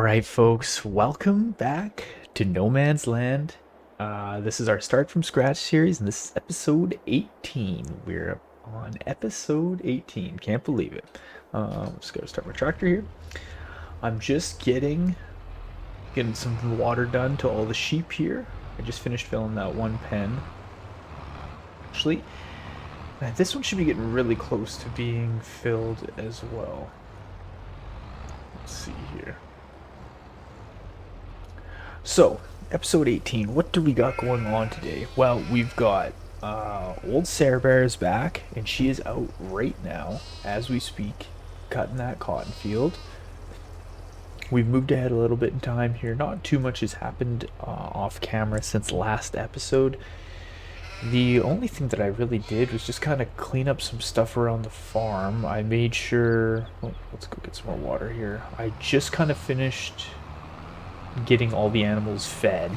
Alright, folks, welcome back to No Man's Land. This is our Start From Scratch series, and this is episode 18. We're on episode 18. Can't believe it. Just gotta start my tractor here. I'm just getting some water done to all the sheep here. I just finished filling that one pen. Actually, this one should be getting really close to being filled as well. Let's see here. So, episode 18, what do we got going on today? Well, we've got old Sarah Bear is back, and she is out right now, as we speak, cutting that cotton field. We've moved ahead a little bit in time here. Not too much has happened off camera since last episode. The only thing that I really did was just kind of clean up some stuff around the farm. I made sure... Oh, let's go get some more water here. I just kind of finished getting all the animals fed,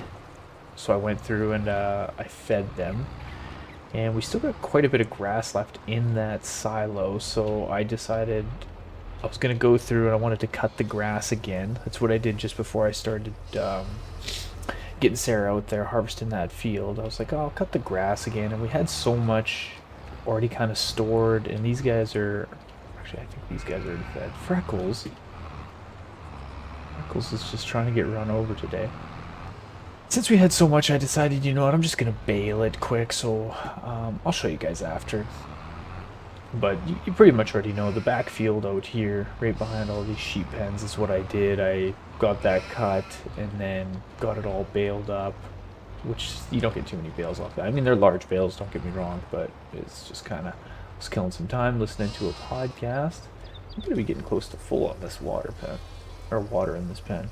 so I went through and I fed them, and we still got quite a bit of grass left in that silo, so I decided I was gonna go through and I wanted to cut the grass again. That's what I did just before I started getting Sarah out there harvesting that field. I was like, oh, I'll cut the grass again, and we had so much already kind of stored, and these guys are actually, I think these guys are already fed. Freckles is just trying to get run over today. Since we had so much, I decided, you know what, I'm just gonna bale it quick, so I'll show you guys after. But you pretty much already know the backfield out here, right behind all these sheep pens, is what I did. I got that cut and then got it all baled up, which you don't get too many bales off that. I mean, they're large bales, don't get me wrong, but it's just kind of was killing some time listening to a podcast. I'm gonna be getting close to full on this water pen. Or water in this pen.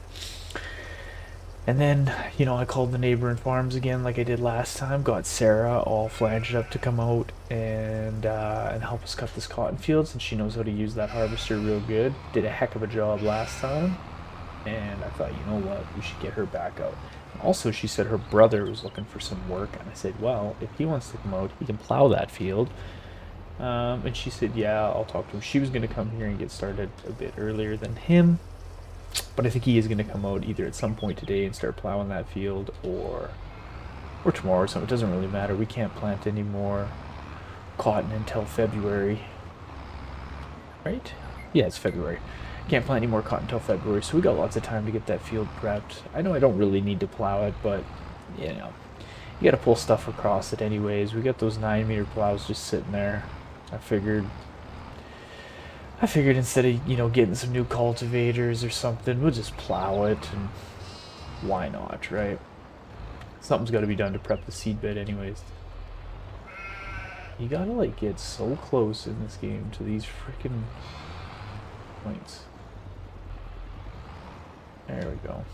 And then, you know, I called the neighboring farms again like I did last time. Got Sarah all flanged up to come out and help us cut this cotton field, since she knows how to use that harvester real good. Did a heck of a job last time. And I thought, you know what, we should get her back out. Also, she said her brother was looking for some work, and I said, well, if he wants to come out, he can plow that field. And she said, yeah, I'll talk to him. She was going to come here and get started a bit earlier than him. But I think he is going to come out either at some point today and start plowing that field, or tomorrow or something. It doesn't really matter. We can't plant any more cotton until February. Right? Yeah, it's February. Can't plant any more cotton until February, so we got lots of time to get that field prepped. I know I don't really need to plow it, but, you know, you got to pull stuff across it anyways. We got those 9-meter plows just sitting there. I figured instead of, you know, getting some new cultivators or something, we'll just plow it, and why not, right? Something's got to be done to prep the seed bed anyways. You gotta, like, get so close in this game to these freaking points. There we go.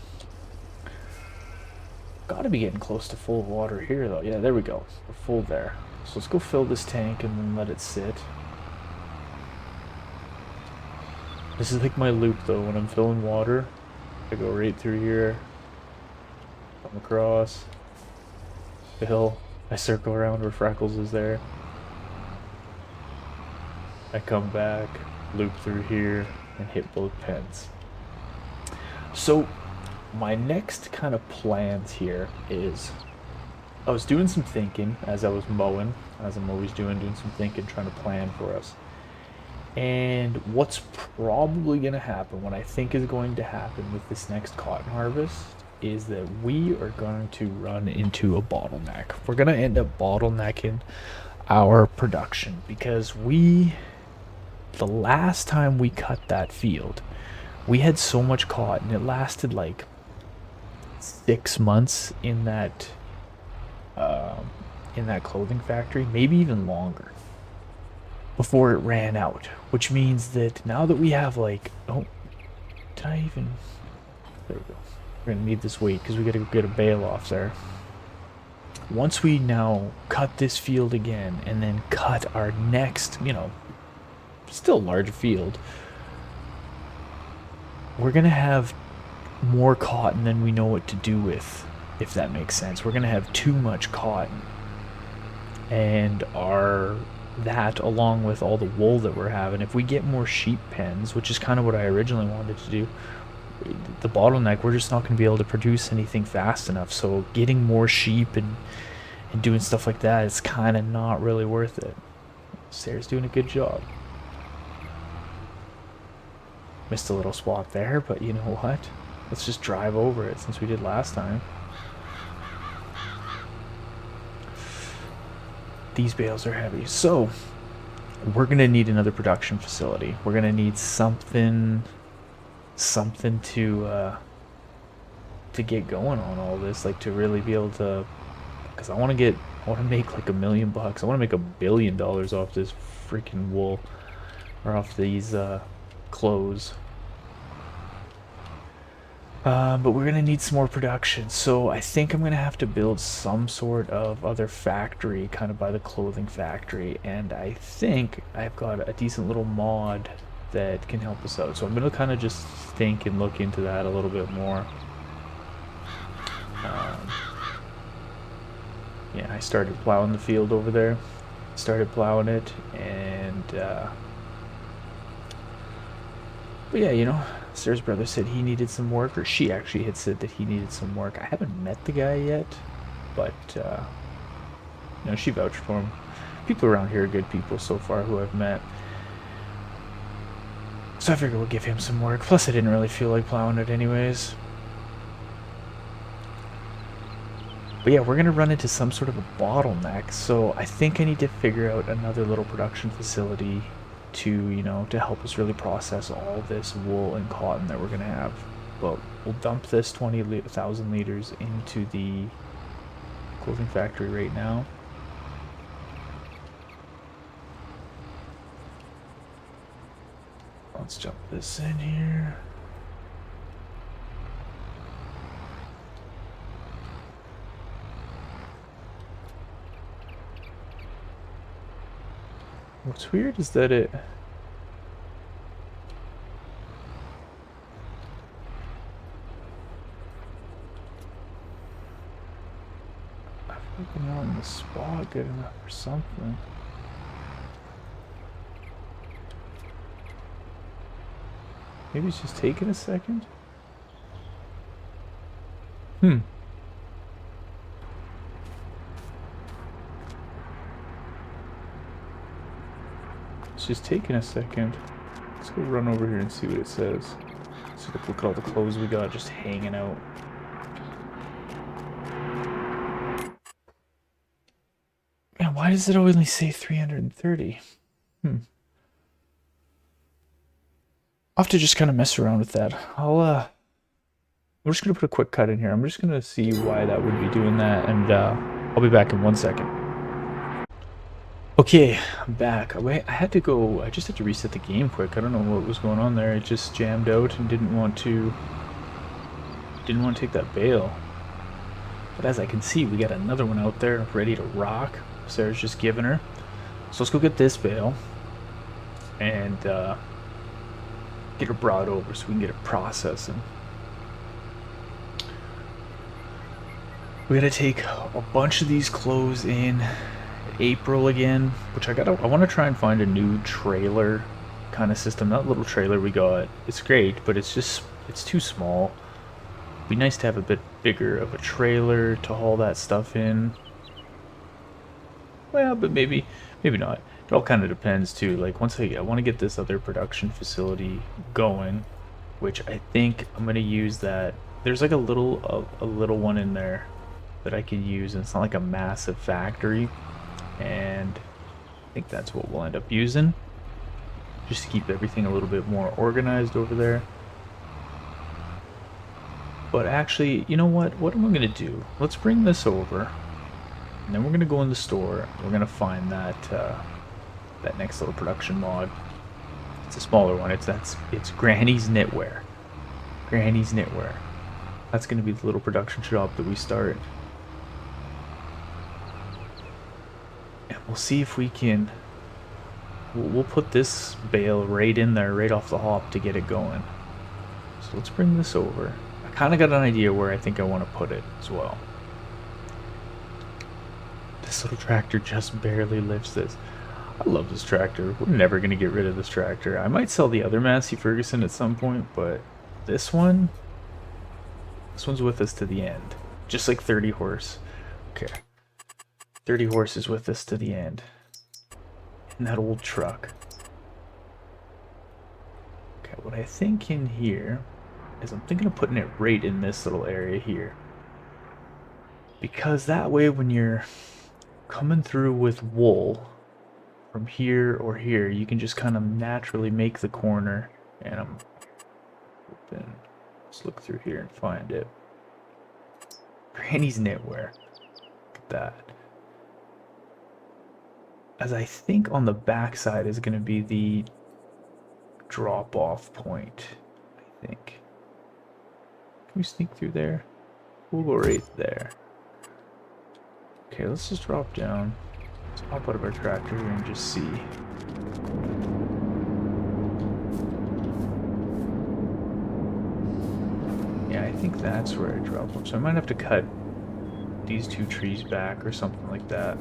Gotta be getting close to full water here, though. Yeah, there we go. We're full there. So let's go fill this tank and then let it sit. This is like my loop, though. When I'm filling water, I go right through here, come across, fill, I circle around where Freckles is there, I come back, loop through here, and hit both pens. So my next kind of plans here is, I was doing some thinking as I was mowing, as I'm always doing some thinking, trying to plan for us. And what's probably going to happen, what I think is going to happen with this next cotton harvest, is that we are going to run into a bottleneck. We're going to end up bottlenecking our production, because the last time we cut that field, we had so much cotton. It lasted like 6 months in that clothing factory, maybe even longer, before it ran out. Which means that now that we have, like, oh, did I even, there we go. We're gonna need this weight because we gotta go get a bale off there. Once we now cut this field again and then cut our next, you know, still large field, we're gonna have more cotton than we know what to do with, if that makes sense. We're gonna have too much cotton, and that, along with all the wool that we're having, if we get more sheep pens, which is kind of what I originally wanted to do, the bottleneck, we're just not going to be able to produce anything fast enough. So getting more sheep and doing stuff like that is kind of not really worth it. Sarah's doing a good job. Missed a little spot there, but you know what? Let's just drive over it since we did last time. These bales are heavy. So we're going to need another production facility. We're going to need something to get going on all this, like to really be able to, because I want to make like $1 million. I want to make $1 billion off this freaking wool, or off these clothes. But we're gonna need some more production, so I think I'm gonna have to build some sort of other factory kind of by the clothing factory, and I think I've got a decent little mod that can help us out, so I'm gonna kind of just think and look into that a little bit more. Yeah, I started plowing the field over there, started plowing it, and but yeah, you know, Sarah's brother said he needed some work, or she actually had said that he needed some work. I haven't met the guy yet, but you know, she vouched for him. People around here are good people so far who I've met, so I figured we'll give him some work. Plus I didn't really feel like plowing it anyways. But yeah, we're gonna run into some sort of a bottleneck, so I think I need to figure out another little production facility to, you know, to help us really process all this wool and cotton that we're gonna have. But we'll dump this 20,000 liters into the clothing factory right now. Let's jump this in here. What's weird is that it... I'm looking out in the spot good enough for something. Maybe it's just taking a second? It's just taking a second. Let's go run over here and see what it says. So look at all the clothes we got just hanging out. Man, why does it only say 330? I'll have to just kind of mess around with that. I'm just gonna put a quick cut in here. I'm just gonna see why that would be doing that, and I'll be back in 1 second. Okay, I'm back. I had to go. I just had to reset the game quick. I don't know what was going on there. It just jammed out and didn't want to take that bale. But as I can see, we got another one out there ready to rock. Sarah's just giving her. So let's go get this bale and get her brought over so we can get it processing. We gotta take a bunch of these clothes in April again, which I want to try and find a new trailer kind of system. That little trailer we got, it's great, but it's too small. It'd be nice to have a bit bigger of a trailer to haul that stuff in. Well, but maybe not. It all kind of depends too. Like once I want to get this other production facility going, which I think I'm gonna use that. There's like a little one in there that I can use, and it's not like a massive factory. And I think that's what we'll end up using, just to keep everything a little bit more organized over there. But actually, you know what am I gonna do? Let's bring this over, and then we're gonna go in the store. We're gonna find that that next little production mod. It's a smaller one. It's Granny's Knitwear. Granny's Knitwear. That's gonna be the little production shop that we start. We'll see if we can. We'll put this bale right in there, right off the hop to get it going. So let's bring this over. I kind of got an idea where I think I want to put it as well. This little tractor just barely lifts this. I love this tractor. We're never going to get rid of this tractor. I might sell the other Massey Ferguson at some point, but This one, this one's with us to the end. Just like 30 horse. Okay. 30 horse is with us to the end. In that old truck. Okay, what I think in here is I'm thinking of putting it right in this little area here. Because that way when you're coming through with wool from here or here, you can just kind of naturally make the corner. And I'm hoping, let's look through here and find it. Granny's knitwear. Look at that. As I think on the back side is going to be the drop-off point, I think. Can we sneak through there? We'll go right there. Okay, let's just drop down. Let's hop out of our tractor here and just see. Yeah, I think that's where I drop them. So I might have to cut these 2 trees back or something like that.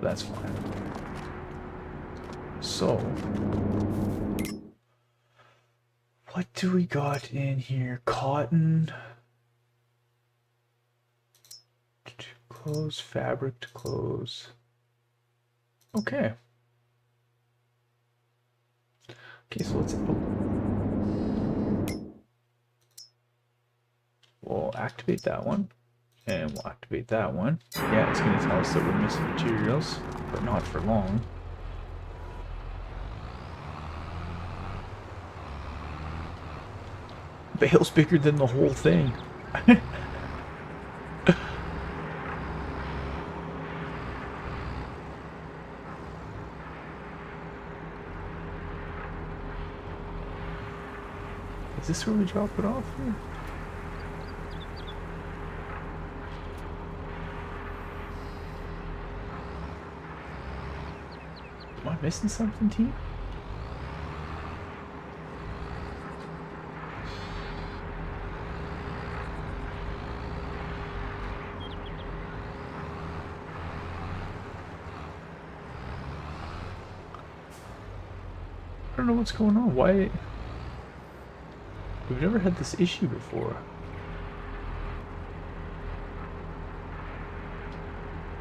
That's fine. So, what do we got in here? Cotton to clothes, fabric to clothes. Okay. Okay, so let's... We'll activate that one. And we'll activate that one. Yeah, it's going to tell us that we're missing materials, but not for long. Bale's bigger than the whole thing. Is this where we drop it off here? Am I missing something, team? I don't know what's going on. Why? We've never had this issue before.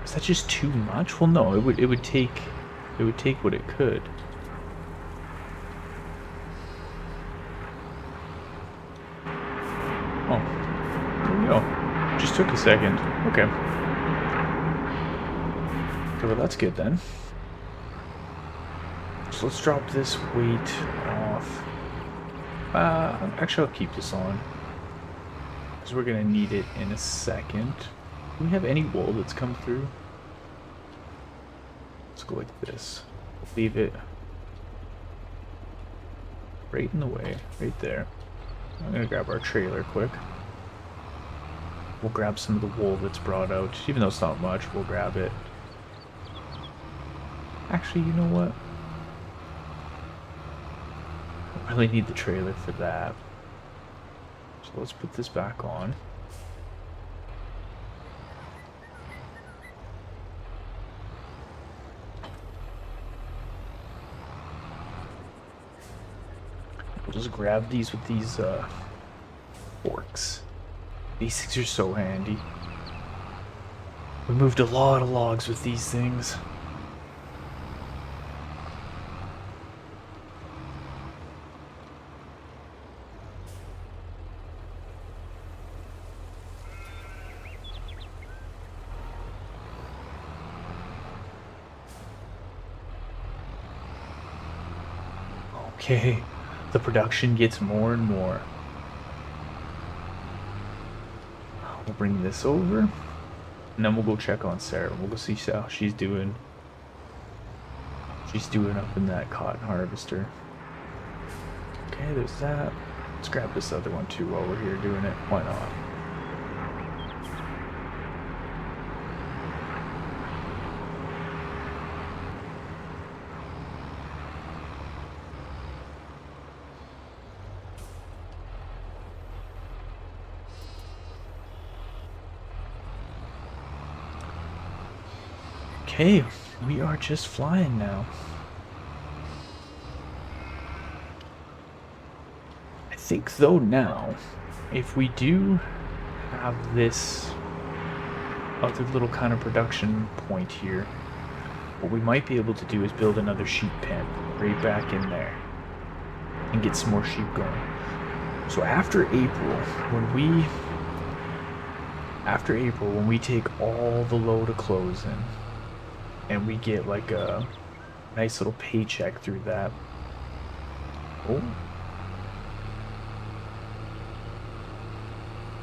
Is that just too much? Well, no. It would take what it could. Oh, there we go. Just took a second. Okay. Okay, well that's good then. So let's drop this weight off. Actually, I'll keep this on because we're gonna need it in a second. Do we have any wool that's come through? Let's go like this. Leave it right in the way, right there. I'm gonna grab our trailer quick. We'll grab some of the wool that's brought out. Even though it's not much, we'll grab it. Actually, you know what? I really need the trailer for that. So let's put this back on. We'll just grab these with these forks. These things are so handy. We moved a lot of logs with these things. Okay, the production gets more and more. We'll bring this over, and then we'll go check on Sarah. We'll go see how she's doing. She's doing up in that cotton harvester. Okay, there's that. Let's grab this other one too while we're here doing it. Why not? Okay, we are just flying now. think though now, if we do have this other little kind of production point here, what we might be able to do is build another sheep pen right back in there and get some more sheep going. So after April, when we take all the load of clothes in and we get like a nice little paycheck through that. Oh,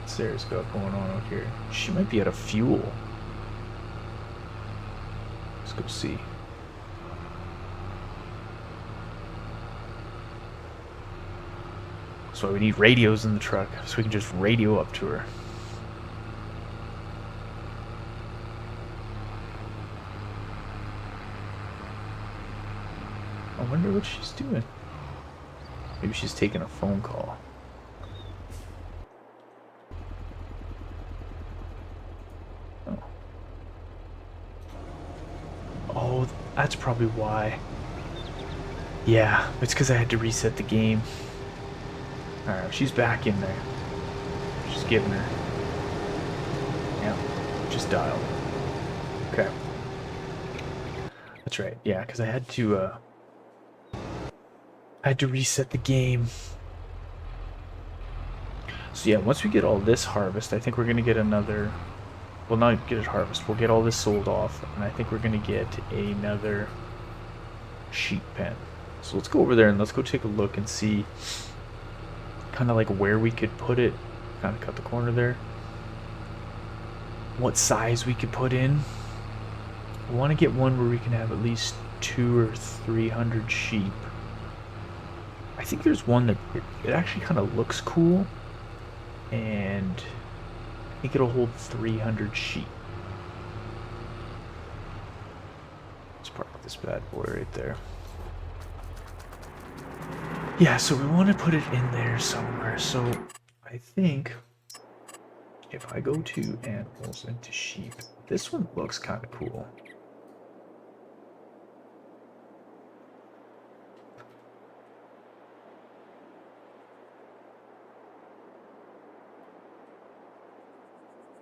Sarah's got going on out here. She might be out of fuel. Let's go see. So we need radios in the truck so we can just radio up to her. I wonder what she's doing. Maybe she's taking a phone call. Oh. Oh, that's probably why. Yeah, it's because I had to reset the game. Alright, she's back in there. She's getting her. Yeah, just dialed. Okay. That's right, yeah, because I had to reset the game. So yeah, once we get all this harvest, I think we're gonna get another. Well, not get it harvest. We'll get all this sold off, and I think we're gonna get another sheep pen. So let's go over there and let's go take a look and see, kind of like where we could put it. Kind of cut the corner there. What size we could put in. We want to get one where we can have at least 200 or 300 sheep. I think there's one that it actually kind of looks cool, and I think it'll hold 300 sheep. Let's park this bad boy right there. Yeah, so we want to put it in there somewhere. So I think if I go to animals and to sheep, this one looks kind of cool.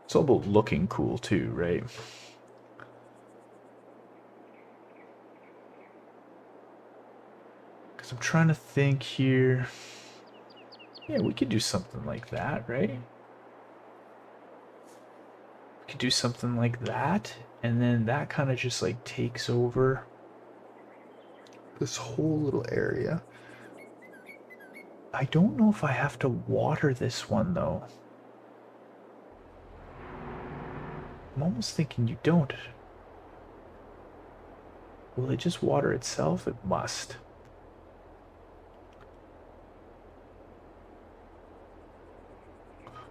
It's all about looking cool too, right? Because I'm trying to think here. Yeah, we could do something like that, right? We could do something like that, and then that kind of just like takes over this whole little area. I don't know if I have to water this one though. I'm almost thinking you don't. Will it just water itself? It must.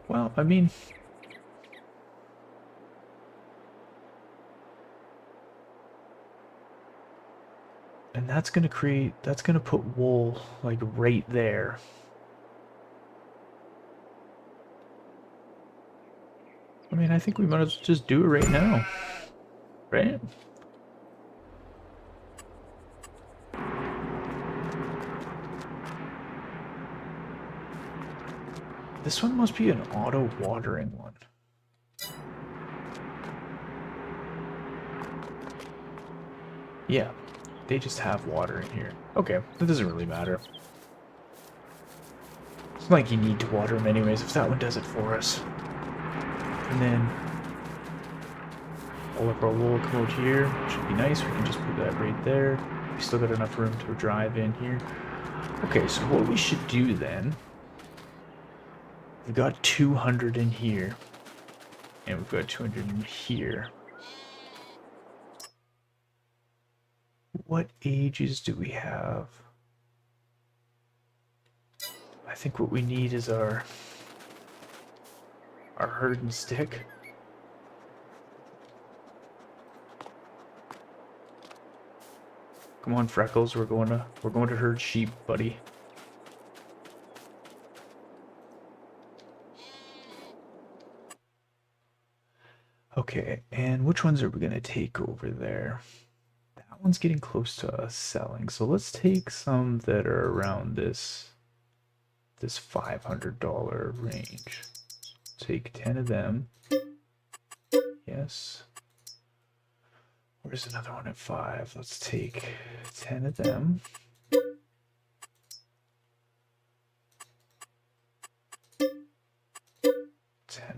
Well, I mean, and that's gonna put wool like right there. I mean, I think we might as well just do it right now, right? This one must be an auto watering one. Yeah, they just have water in here. Okay, that doesn't really matter. It's not like you need to water them anyways if that one does it for us. And then all of our wool will come out here. Should be nice. We can just put that right there. We still got enough room to drive in here. Okay, so what we should do then, we've got 200 in here, and we've got 200 in here. What ages do we have? I think what we need is our herd and stick. Come on, Freckles, we're going to herd sheep, buddy. Okay, and which ones are we gonna take over there? That one's getting close to us selling, so let's take some that are around this this $500 range. Take 10 of them. Yes. Where's another one at 5? Let's take 10 of them. 10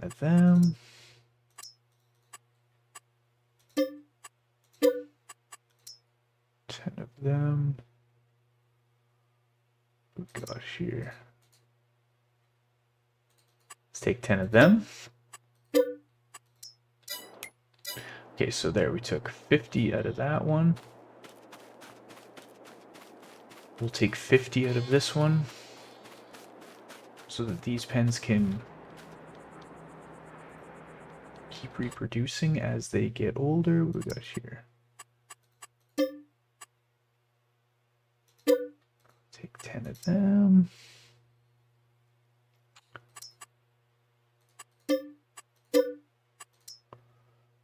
of them. 10 of them. Oh gosh, here. Let's take 10 of them. Okay, so there we took 50 out of that one. We'll take 50 out of this one so that these pens can keep reproducing as they get older. What do we got here? Take 10 of them.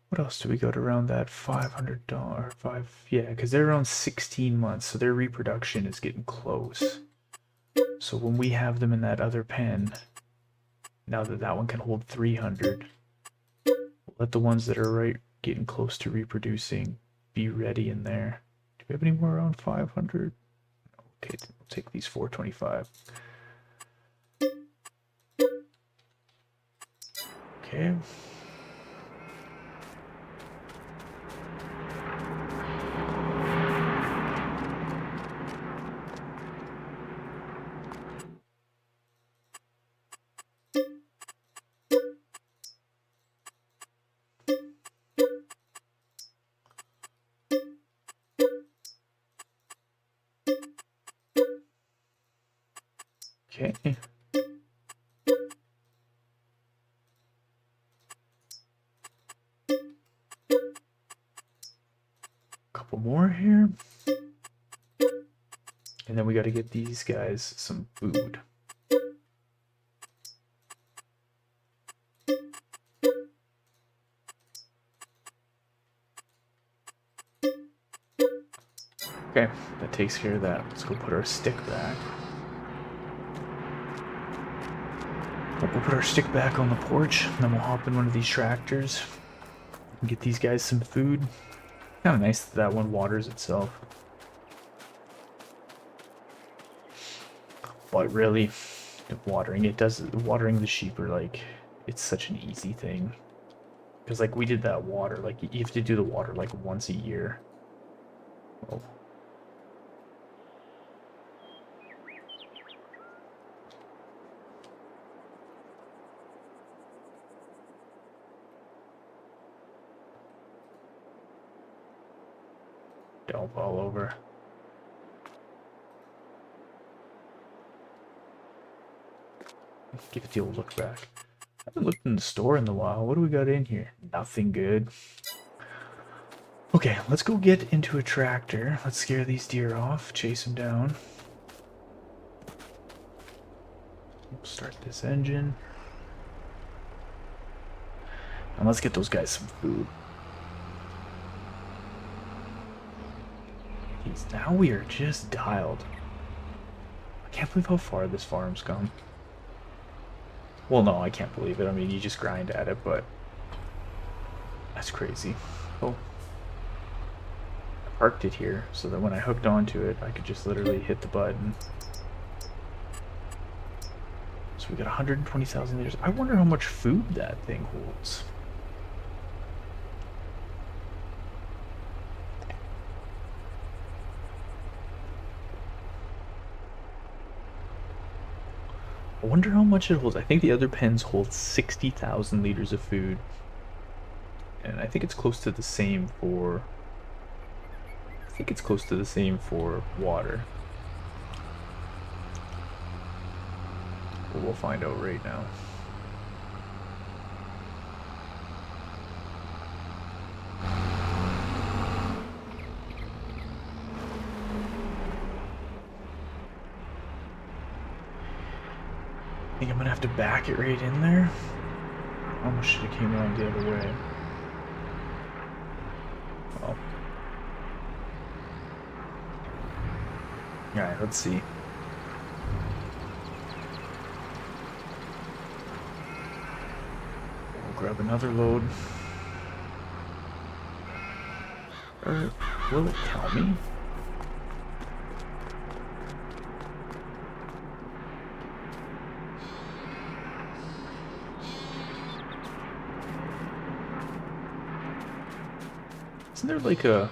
What else do we got around that $500? Yeah, because they're around 16 months, so their reproduction is getting close. So when we have them in that other pen, now that that one can hold 300, we'll let the ones that are right getting close to reproducing be ready in there. Do we have any more around 500? Okay, we'll take these 425. Okay. Okay. Couple more here. And then we got to get these guys some food. Okay, that takes care of that. Let's go put our stick back. We'll put our stick back on the porch, and then we'll hop in one of these tractors and get these guys some food. Kind of nice that that one waters itself. But really, watering the sheep are like, it's such an easy thing. Because like we did that water, like you have to do the water like once a year. Oh. Don't fall over. Give it the old look back. I haven't looked in the store in a while. What do we got in here? Nothing good. Okay, let's go get into a tractor. Let's scare these deer off, chase them down. Start this engine. And let's get those guys some food. Jeez, now we are just dialed. I can't believe how far this farm's gone. Well, no, I can't believe it. I mean, you just grind at it, but that's crazy. Oh. I parked it here so that when I hooked onto it, I could just literally hit the button. So we got 120,000 liters. I wonder how much food that thing holds. I wonder how much it holds. I think the other pens hold 60,000 liters of food. And I think it's close to the same for... I think it's close to the same for water. But we'll find out right now. I think I'm gonna have to back it right in there. Almost should have came around the other way. Oh. Alright, let's see. another load. Or will it tell me? Isn't there like a...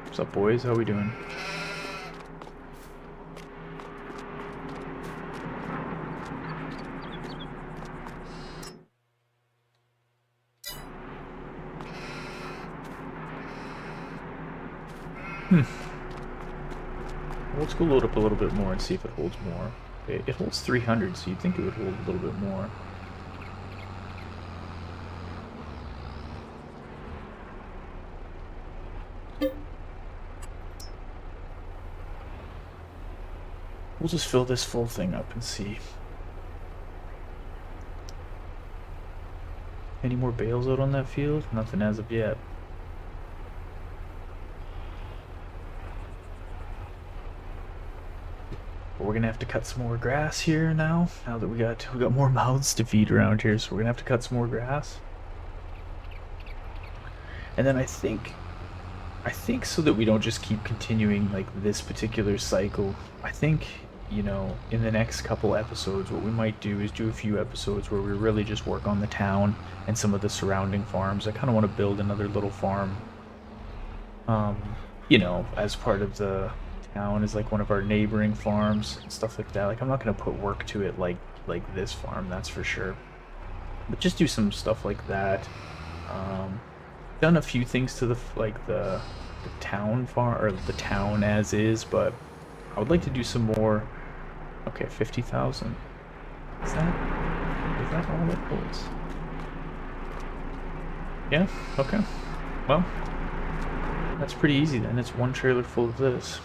What's up, boys? How we doing? Well, let's go load up a little bit more and see if it holds more. It holds 300, so you'd think it would hold a little bit more. We'll just fill this full thing up and see. Any more bales out on that field? Nothing as of yet. But we're gonna have to cut some more grass here now. Now that we got more mouths to feed around here, so we're gonna have to cut some more grass. And then I think so that we don't just keep continuing like this particular cycle, I think, you know, in the next couple episodes, what we might do is do a few episodes where we really just work on the town and some of the surrounding farms. I kind of want to build another little farm, you know, as part of the town, as like one of our neighboring farms and stuff like that. Like, I'm not going to put work to it like this farm, that's for sure. But just do some stuff like that. Done a few things to the town farm, or the town as is, but I would like to do some more. Okay, 50,000. Is that all it holds? Yeah, okay. Well, that's pretty easy then. It's one trailer full of this.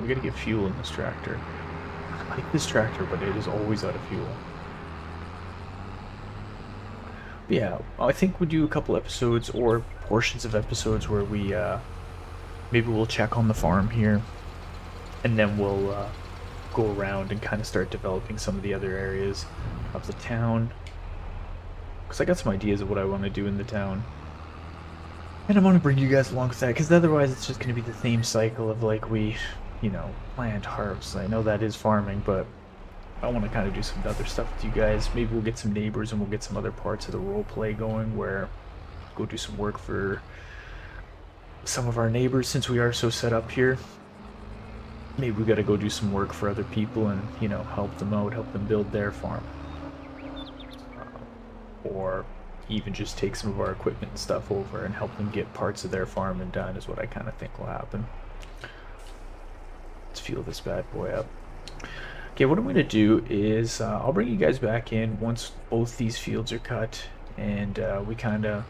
We gotta get fuel in this tractor. I like this tractor, but it is always out of fuel. But yeah, I think we'll do a couple episodes or portions of episodes where we maybe we'll check on the farm here, and then we'll go around and kind of start developing some of the other areas of the town, because I got some ideas of what I want to do in the town, and I want to bring you guys along with that, because otherwise it's just going to be the same cycle of like we, you know, plant, harvest. I know that is farming, but I want to kind of do some other stuff with you guys. Maybe we'll get some neighbors and we'll get some other parts of the role play going where we'll go do some work for some of our neighbors, since we are so set up here. Maybe we got to go do some work for other people and, you know, help them out, help them build their farm. Or even just take some of our equipment and stuff over and help them get parts of their farm and done, is what I kind of think will happen. Let's fuel this bad boy up. Okay, what I'm going to do is I'll bring you guys back in once both these fields are cut, and we kind of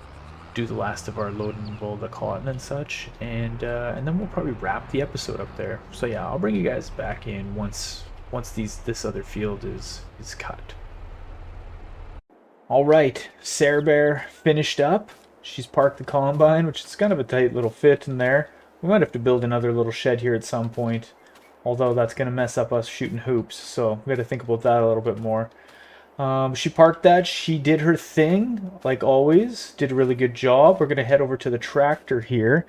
do the last of our loading of all the cotton and such, and then we'll probably wrap the episode up there. So yeah, I'll bring you guys back in once this other field is cut. All right, Sarah Bear finished up. She's parked the combine, which is kind of a tight little fit in there. We might have to build another little shed here at some point, although that's going to mess up us shooting hoops, so we got to think about that a little bit more. She parked that. She did her thing, like always. Did a really good job. We're going to head over to the tractor here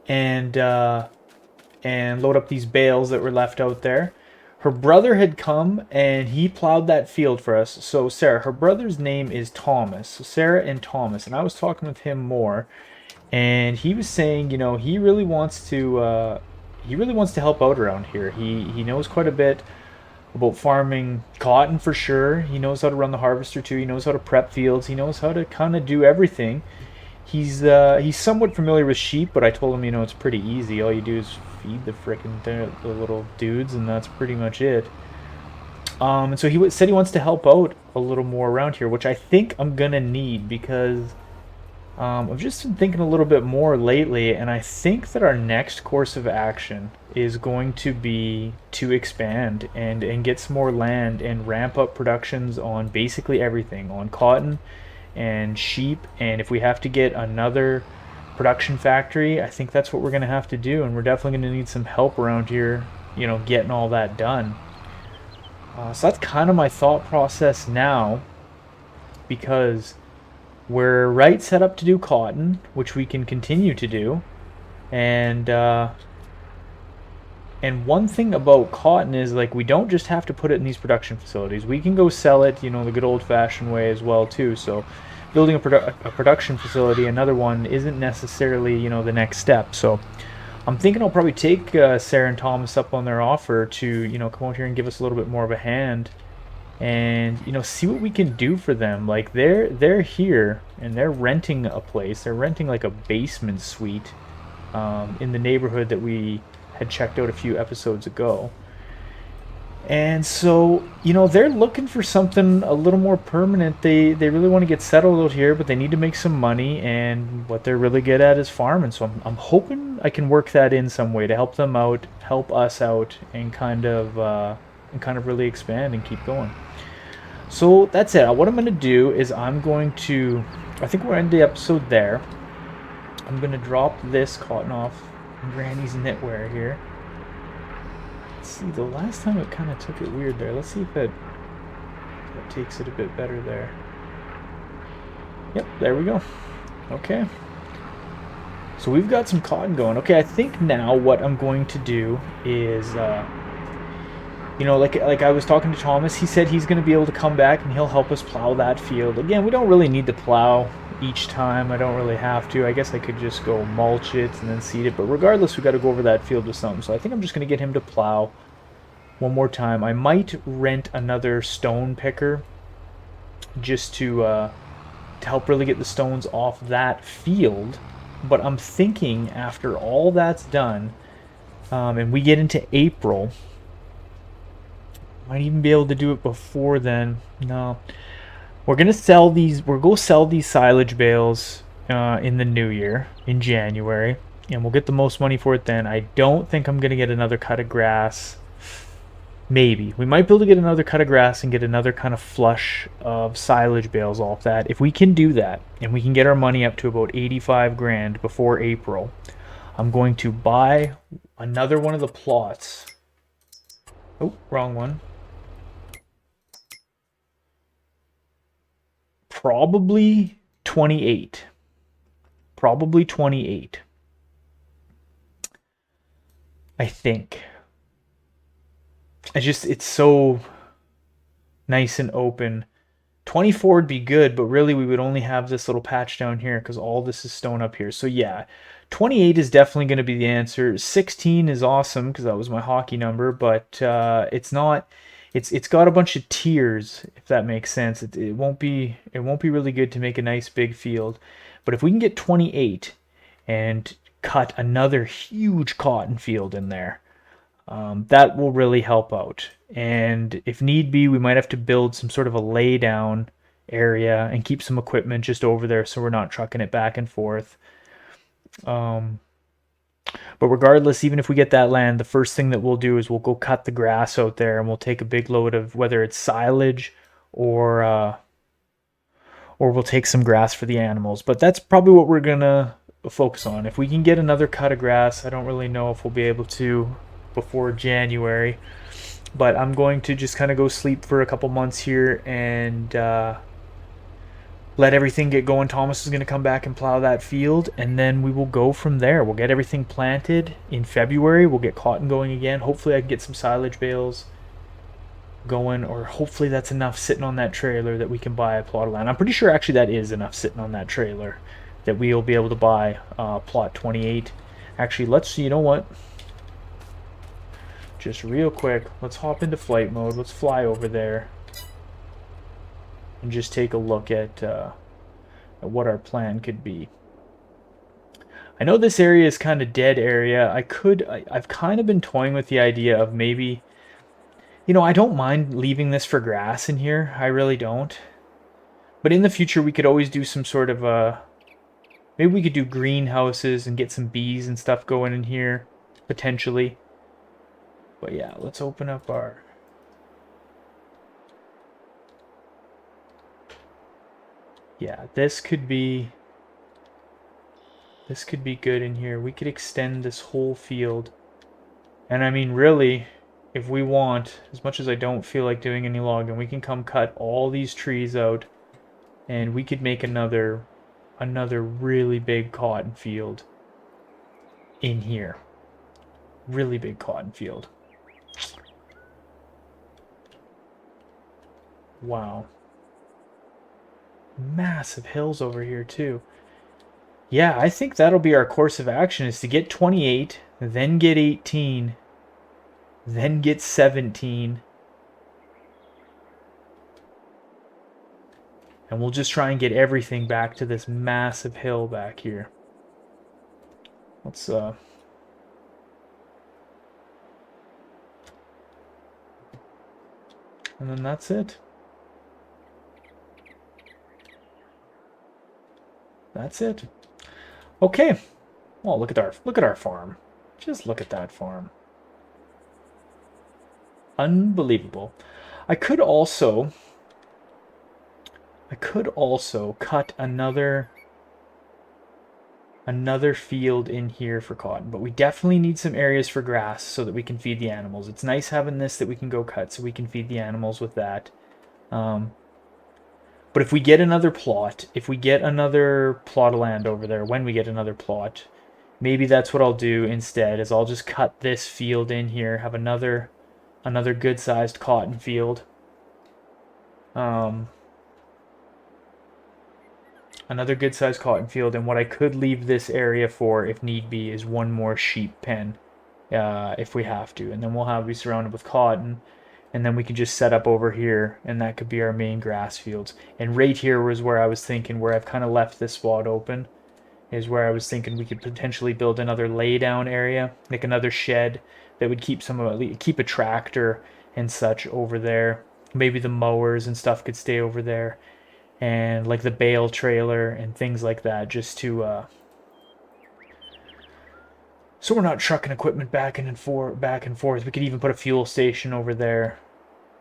and load up these bales that were left out there. Her brother had come and he plowed that field for us. So Sarah, her brother's name is Thomas. So Sarah and Thomas, and I was talking with him more, and he was saying, you know, he really wants to help out around here. He knows quite a bit about farming cotton for sure. He knows how to run the harvester too. He knows how to prep fields. He knows how to kind of do everything. He's somewhat familiar with sheep, but I told him, you know, it's pretty easy. All you do is feed the frickin' the little dudes, and that's pretty much it. And so he said he wants to help out a little more around here, which I think I'm gonna need, because I've just been thinking a little bit more lately, and I think that our next course of action is going to be to expand and get some more land and ramp up productions on basically everything, on cotton and sheep, and if we have to get another production factory, I think that's what we're going to have to do, and we're definitely going to need some help around here, you know, getting all that done. So that's kind of my thought process now, because we're right set up to do cotton, which we can continue to do. And one thing about cotton is, like, we don't just have to put it in these production facilities. We can go sell it, the good old-fashioned way as well too. So building a production facility, another one, isn't necessarily, the next step. So I'm thinking I'll probably take Sarah and Thomas up on their offer to, come out here and give us a little bit more of a hand, and see what we can do for them. Like, they're here and they're renting a place. They're renting like a basement suite in the neighborhood that we had checked out a few episodes ago. And so, they're looking for something a little more permanent. They really want to get settled out here, but they need to make some money, and what they're really good at is farming. So I'm hoping I can work that in some way to help them out, help us out, and kind of really expand and keep going. So that's it. What I'm going to do is I think we're end the episode there. I'm going to drop this cotton off in Granny's knitwear here. Let's see, the last time it kind of took it weird there. Let's see if it takes it a bit better there. Yep, there we go. Okay. So we've got some cotton going. Okay, I think now what I'm going to do is, like I was talking to Thomas, he said he's going to be able to come back and he'll help us plow that field. Again, we don't really need to plow each time. I don't really have to. I guess I could just go mulch it and then seed it. But regardless, we got to go over that field with something. So I think I'm just going to get him to plow one more time. I might rent another stone picker just to help really get the stones off that field. But I'm thinking after all that's done, and we get into April, might even be able to do it before then. No, we're gonna sell these. We're gonna sell these silage bales in the new year, in January, and we'll get the most money for it then. I don't think I'm gonna get another cut of grass. Maybe we might be able to get another cut of grass and get another kind of flush of silage bales off that. If we can do that, and we can get our money up to about 85 grand before April, I'm going to buy another one of the plots. Oh, wrong one. Probably 28. Probably 28. I think. It's so nice and open. 24 would be good, but really we would only have this little patch down here because all this is stone up here. So yeah, 28 is definitely going to be the answer. 16 is awesome because that was my hockey number, but it's not. It's got a bunch of tiers, if that makes sense. It won't be really good to make a nice big field, but if we can get 28 and cut another huge cotton field in there, that will really help out. And if need be, we might have to build some sort of a lay down area and keep some equipment just over there so we're not trucking it back and forth. But regardless, even if we get that land, the first thing that we'll do is we'll go cut the grass out there, and we'll take a big load of whether it's silage or we'll take some grass for the animals. But that's probably what we're gonna focus on. If we can get another cut of grass, I don't really know if we'll be able to before January, but I'm going to just kind of go sleep for a couple months here and let everything get going. Thomas is going to come back and plow that field, and then we will go from there. We'll get everything planted in February. We'll get cotton going again. Hopefully I can get some silage bales going, or hopefully that's enough sitting on that trailer that we can buy a plot of land. I'm pretty sure actually that is enough sitting on that trailer that we'll be able to buy plot 28. Actually, you know what? Just real quick, let's hop into flight mode. Let's fly over there and just take a look at what our plan could be. I know this area is kind of dead area. I've kind of been toying with the idea of maybe, I don't mind leaving this for grass in here. I really don't. But in the future, we could always do some sort of maybe we could do greenhouses and get some bees and stuff going in here, potentially. But yeah, let's open up our... Yeah, this could be good in here. We could extend this whole field. And I mean, really, if we want, as much as I don't feel like doing any logging, we can come cut all these trees out, and we could make another really big cotton field in here. Really big cotton field. Wow. Massive hills over here too. Yeah, I think that'll be our course of action, is to get 28, then get 18, then get 17. And we'll just try and get everything back to this massive hill back here. Let's and then that's it. That's it. Okay. Well, look at our farm. Just look at that farm. Unbelievable. I could also cut another field in here for cotton, but we definitely need some areas for grass so that we can feed the animals. It's nice having this that we can go cut so we can feed the animals with that. But if we get another plot, of land over there, when we get another plot, maybe that's what I'll do instead, is I'll just cut this field in here, have another good-sized cotton field. Another good-sized cotton field, and what I could leave this area for, if need be, is one more sheep pen, if we have to. And then we'll be surrounded with cotton, and then we can just set up over here, and that could be our main grass fields. And right here was where I was thinking, where I've kind of left this spot open, is where I was thinking we could potentially build another laydown area, like another shed that would keep keep a tractor and such over there. Maybe the mowers and stuff could stay over there, and like the bale trailer and things like that, just to so we're not trucking equipment back and forth. We could even put a fuel station over there.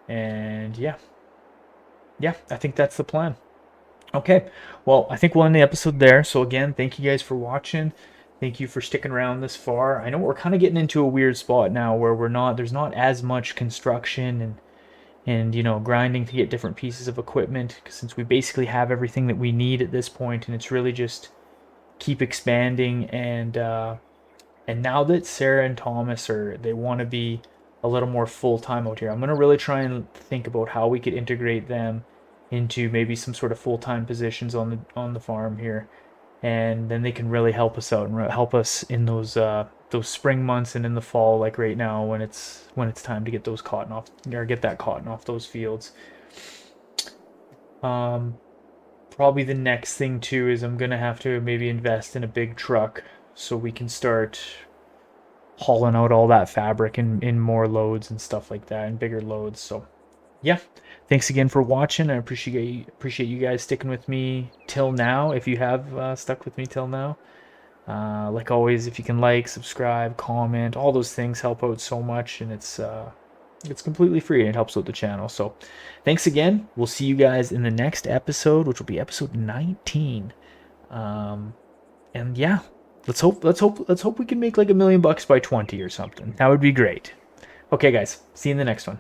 And yeah, I think that's the plan. Okay, well, I think we'll end the episode there. So again, thank you guys for watching. Thank you for sticking around this far. I know we're kind of getting into a weird spot now where there's not as much construction and grinding to get different pieces of equipment, since we basically have everything that we need at this point, and it's really just keep expanding. And now that Sarah and Thomas they want to be a little more full-time out here, I'm going to really try and think about how we could integrate them into maybe some sort of full-time positions on the farm here, and then they can really help us out and help us in those spring months and in the fall, like right now when it's time to get those cotton off, or get that cotton off those fields. Probably the next thing too is I'm gonna have to maybe invest in a big truck so we can start hauling out all that fabric in more loads and stuff like that, and bigger loads. So yeah, thanks again for watching. I appreciate you guys sticking with me till now, if you have stuck with me till now. Like always, if you can like, subscribe, comment, all those things help out so much, and it's completely free and it helps out the channel. So thanks again. We'll see you guys in the next episode, which will be episode 19. And yeah, let's hope we can make like $1 million by 20 or something. That would be great. Okay guys, see you in the next one.